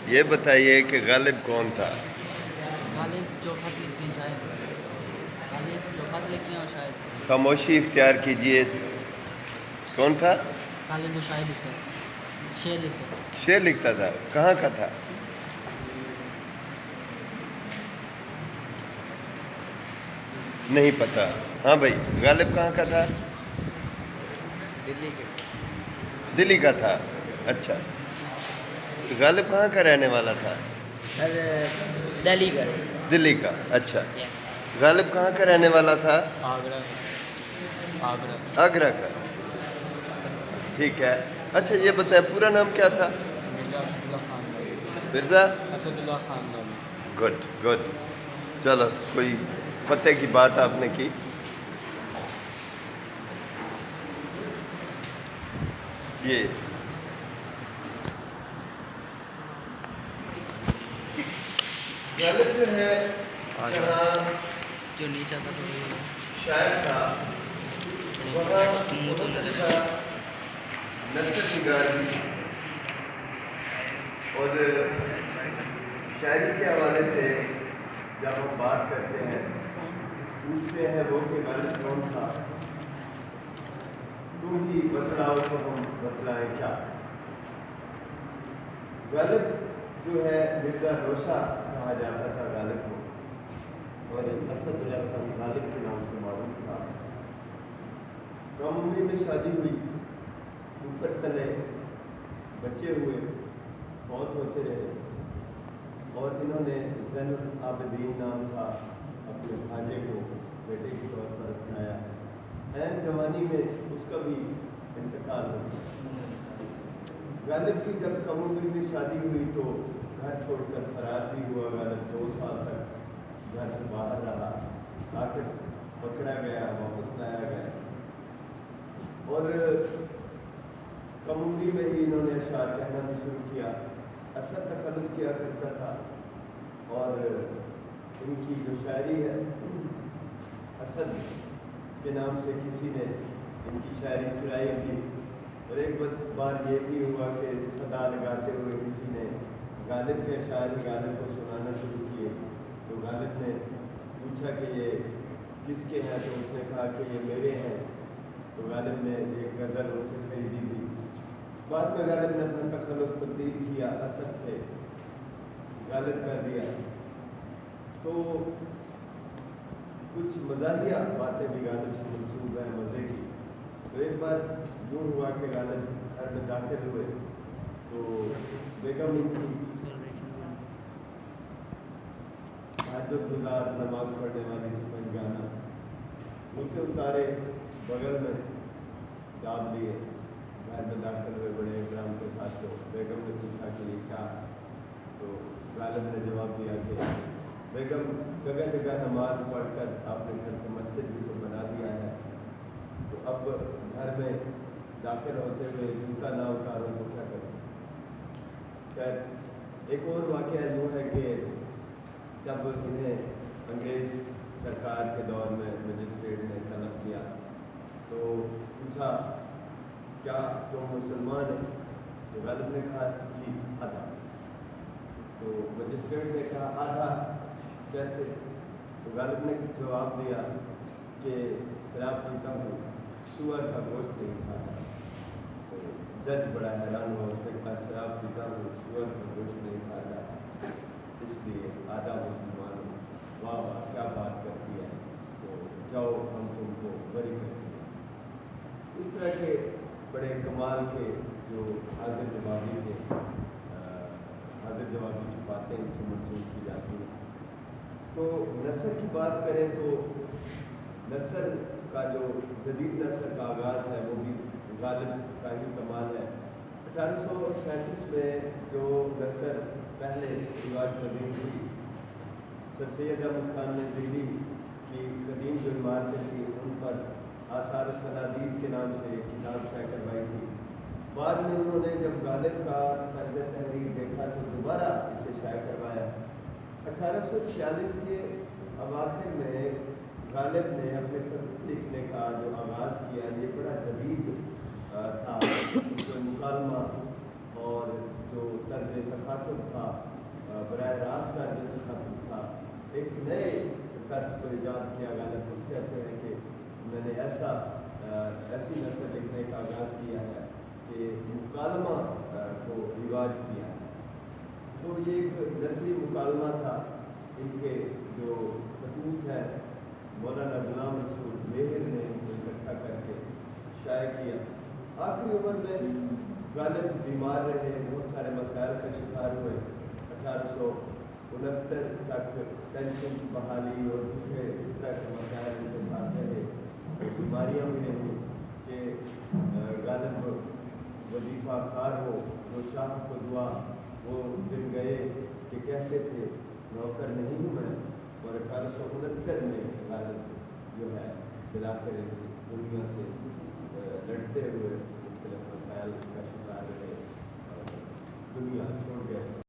یہ بتائیے کہ غالب کون تھا؟ غالب جو خط لکھتے ہیں شاید، غالب جو خط لکھتے ہیں وہ شاید، خاموشی اختیار کیجیے. کون تھا؟ غالب جو شاعر لکھتا ہے، شعر لکھتا ہے. شعر لکھتا تھا. کہاں کا تھا؟ نہیں پتہ. ہاں بھائی، غالب کہاں کا تھا؟ دلی کے. دلی کا تھا. اچھا، غالب کہاں کا رہنے والا تھا؟ سر دلی کا. دلی کا. اچھا، غالب کہاں کا رہنے والا تھا؟ آگرہ. آگرہ. آگرہ کا. ٹھیک ہے. اچھا یہ بتائیں پورا نام کیا تھا؟ مرزا اسد اللہ خاندانی. مرزا اسد اللہ خاندانی. Good good. چلو، کوئی پتے کی بات آپ نے کی. یہ غالب جو ہے جہاں جو نیچا تھا شاعر تھا وہاں بہت اچھا نثر نگار بھی، اور شاعری کے حوالے سے جب ہم بات کرتے ہیں پوچھتے ہیں وہ کہ غالب کون تھا، تم ہی بتلاؤ تو ہم بتلائیں کیا. غالب جو ہے مرزا روشا کہا جاتا تھا غالب کو، اور اسد اللہ خان غالب کے نام سے معروف تھا. کم عمری میں شادی ہوئی، اوپر تلے بچے ہوئے، بہت ہوتے رہے، اور انہوں نے زین العابدین نام تھا اپنے بھانجے کو بیٹے کے طور پر اپنایا. عین جوانی میں اس کا بھی انتقال ہو گیا. غالب کی جب کم عمری میں شادی ہوئی تو گھر چھوڑ کر فرار بھی ہوا. غالب 2 سال تک گھر سے باہر رہا، آخر پکڑا گیا، واپس لایا گیا، اور کم عمری میں ہی انہوں نے اشعار کہنا بھی شروع کیا. اثر تخلص کیا کرتا تھا، اور ان کی جو شاعری ہے اسد کے نام سے کسی نے ان کی شاعری چرائی تھی. اور ایک بار یہ بھی ہوا کہ صدا لگاتے ہوئے کسی نے غالب کے اشعار غالب کو سنانا شروع کیے، تو غالب نے پوچھا کہ یہ کس کے ہیں، تو اس نے کہا کہ یہ میرے ہیں. تو غالب نے ایک غزل ان سے خریدی تھی. بعد میں غالب نے اپنا تخلص تبدیل کیا، اسد سے غالب کر دیا. تو کچھ مزاحیہ باتیں بھی غالب سے منسوب ہیں مزے کی. تو ایک بار یوں ہوا کہ غالب گھر میں داخل ہوئے تو بیگم ان کی تہجد گزار نماز پڑھنے والی پنجگانا ملکے اتارے بغل میں داب لیے، گھر میں داخل ہوئے بڑے احترام کے ساتھ. تو بیگم نے پوچھا کہ یہ کیا؟ تو غالب نے جواب دیا کہ بیگم جگہ جگہ نماز پڑھ کر آپ نے گھر کو مسجد بھی تو بنا دیا ہے، تو اب گھر میں داخل ہوتے ہوئے جوتا نہ اتارو تو کیا کریں. خیر، ایک اور واقعہ یوں ہے کہ جب انہیں انگریز سرکار کے دور میں مجسٹریٹ نے طلب کیا تو پوچھا کیا تم مسلمان ہیں؟ تو غالب نے کہا جی آدھا. تو مجسٹریٹ نے کہا آدھا کیسے؟ تو غالب نے جواب دیا کہ شراب پیتا ہوں، سور کا گوشت نہیں کھاتا. تو جج بڑا حیران ہوا، اس نے کہا شراب پیتا ہوں، سور کا گوشت نہیں کھاتا، اس لیے آدھا مسلمان ہوں. واہ واہ کیا بات کرتی ہے، تو جاؤ ہم تم کو بری کرتے ہیں. اس طرح کے بڑے کمال کے جو حاضر جوابی تھے، حاضر جوابی کی باتیں ان سے منسوخ کی جاتی ہیں. تو نثر کی بات کریں تو نثر کا جو جدید نثر کا آغاز ہے وہ بھی غالب کا ہی کمال ہے. 1837 میں جو نثر پہلے رواج پذیر ہوئی، سر سید احمد خان نے دلی کی قدیم جو عمارتیں تھیں ان پر آثار الصنادید کے نام سے ایک کتاب شائع کروائی تھی. بعد میں انہوں نے جب غالب کا طرز تحریر دیکھا تو دوبارہ اسے شائع کروایا. 1846 کے اواخر میں غالب نے اپنے خط لکھنے کا جو آغاز کیا یہ بڑا جدید تھا. جو مکالمہ اور جو طرز تخاطب تھا، براہ راست کا جو تخاطب تھا، ایک نئے طرز کو ایجاد کیا. غالب خود کہتے ہیں کہ میں نے ایسی نثر لکھنے کا آغاز کیا ہے کہ مکالمہ کو رواج کیا ہے. تو یہ ایک نثری مکالمہ تھا. ان کے جو خطوط ہے مولانا غلام رسول میہر نے اکٹھا کر کے شائع کیا. آخری عمر میں غالب بیمار رہے، بہت سارے مسائل کا شکار ہوئے. 1869 تک پینشن کی بحالی اور دوسرے اس طرح کے مسائل ان کے ساتھ رہے. بیماریاں بھی رہیں کہ غالب وظیفہ کار ہو، جو شاہ کو دعا، وہ دن گئے کہ کہتے تھے نوکر نہیں ہوں میں. اور 1869 میں غالب جو ہے بلاخر دنیا سے لڑتے ہوئے مختلف مسائل کا شکار رہے اور دنیا چھوڑ گئے.